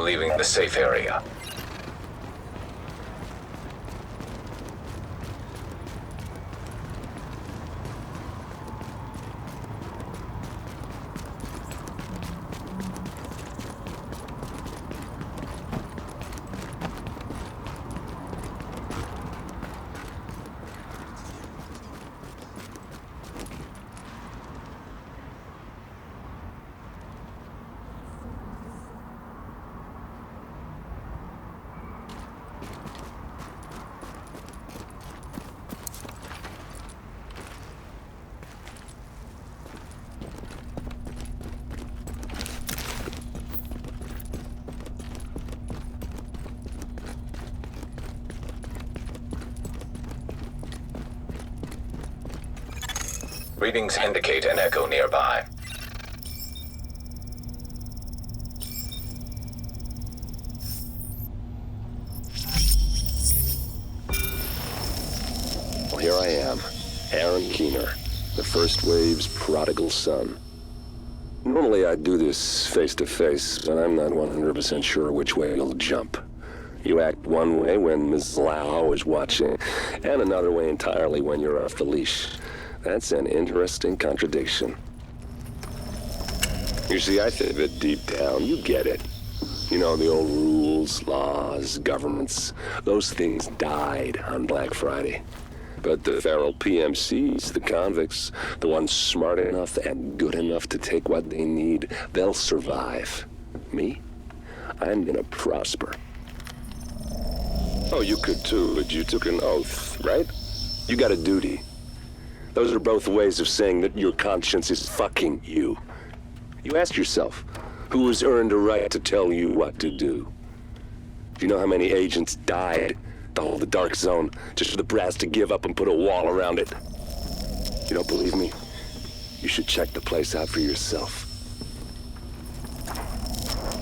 leaving the safe area. Readings indicate an echo nearby. Well, here I am, Aaron Keener, the First Wave's prodigal son. Normally I'd do this face-to-face, but I'm not 100% sure which way you'll jump. You act one way when Ms. Lau is watching, and another way entirely when you're off the leash. That's an interesting contradiction. You see, I think that deep down, you get it. You know, the old rules, laws, governments, those things died on Black Friday. But the feral PMCs, the convicts, the ones smart enough and good enough to take what they need, they'll survive. Me? I'm gonna prosper. Oh, you could too, but you took an oath, right? You got a duty. Those are both ways of saying that your conscience is fucking you. You ask yourself, who has earned a right to tell you what to do? Do you know how many agents died to hold the Dark Zone just for the brass to give up and put a wall around it? You don't believe me? You should check the place out for yourself.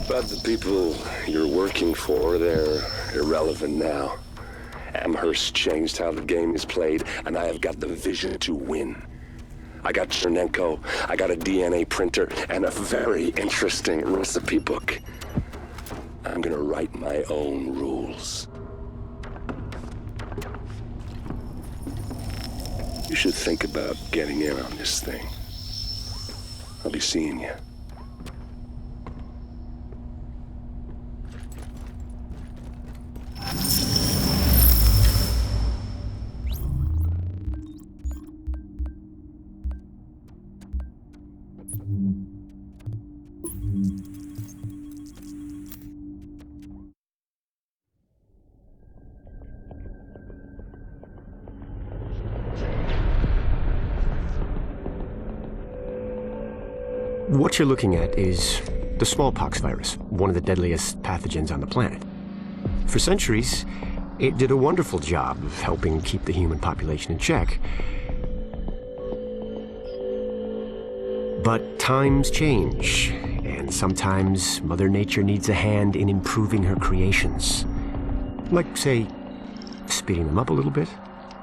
But the people you're working for, they're irrelevant now. Amherst changed how the game is played, and I have got the vision to win. I got Chernenko, I got a DNA printer, and a very interesting recipe book. I'm gonna write my own rules. You should think about getting in on this thing. I'll be seeing you. What you're looking at is the smallpox virus, one of the deadliest pathogens on the planet. For centuries, it did a wonderful job of helping keep the human population in check. But times change, and sometimes Mother Nature needs a hand in improving her creations. Like, say, speeding them up a little bit,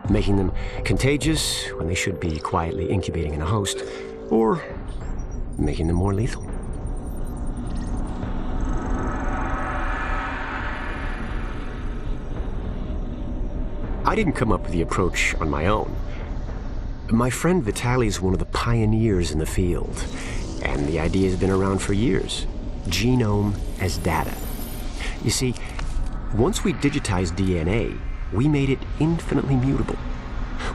making them contagious when they should be quietly incubating in a host, or making them more lethal. I didn't come up with the approach on my own. My friend Vitaly is one of the pioneers in the field, and the idea has been around for years. Genome as data. You see, once we digitized DNA, we made it infinitely mutable.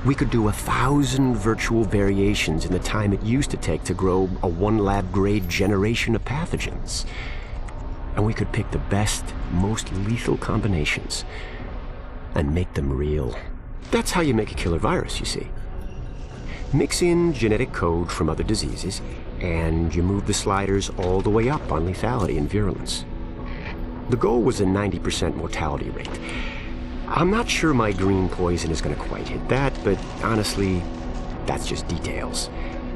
We could do 1,000 virtual variations in the time it used to take to grow a 1 lab-grade generation of pathogens. And we could pick the best, most lethal combinations and make them real. That's how you make a killer virus, you see. Mix in genetic code from other diseases, and you move the sliders all the way up on lethality and virulence. The goal was a 90% mortality rate. I'm not sure my green poison is going to quite hit that, but honestly, that's just details.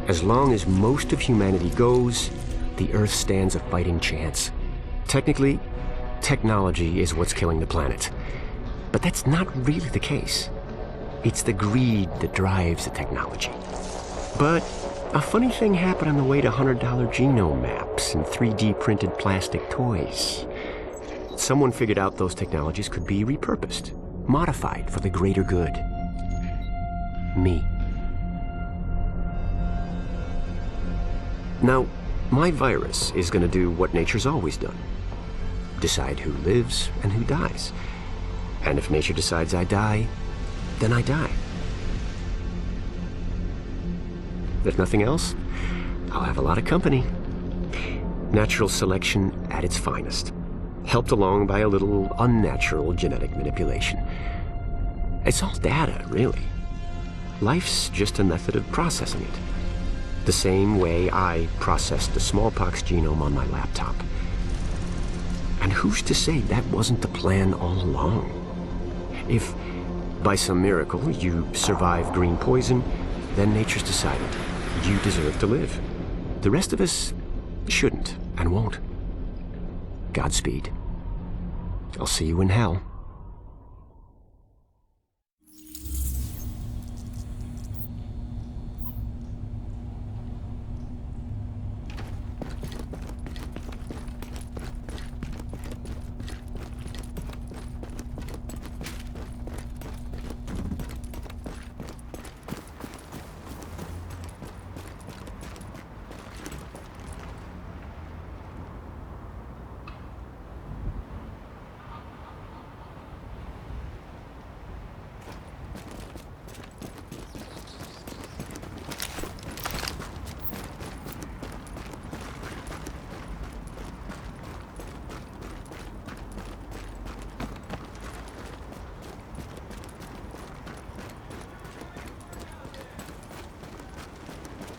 As long as most of humanity goes, the Earth stands a fighting chance. Technically, technology is what's killing the planet. But that's not really the case. It's the greed that drives the technology. But a funny thing happened on the way to $100 genome maps and 3D printed plastic toys. someone figured out those technologies could be repurposed, modified for the greater good. Me. Now, my virus is going to do what nature's always done. Decide who lives and who dies. And if nature decides I die, then I die. If nothing else, I'll have a lot of company. Natural selection at its finest, helped along by a little unnatural genetic manipulation. It's all data, really. Life's just a method of processing it. The same way I processed the smallpox genome on my laptop. And who's to say that wasn't the plan all along? If, by some miracle, you survive green poison, then nature's decided you deserve to live. The rest of us shouldn't and won't. Godspeed. I'll see you in hell.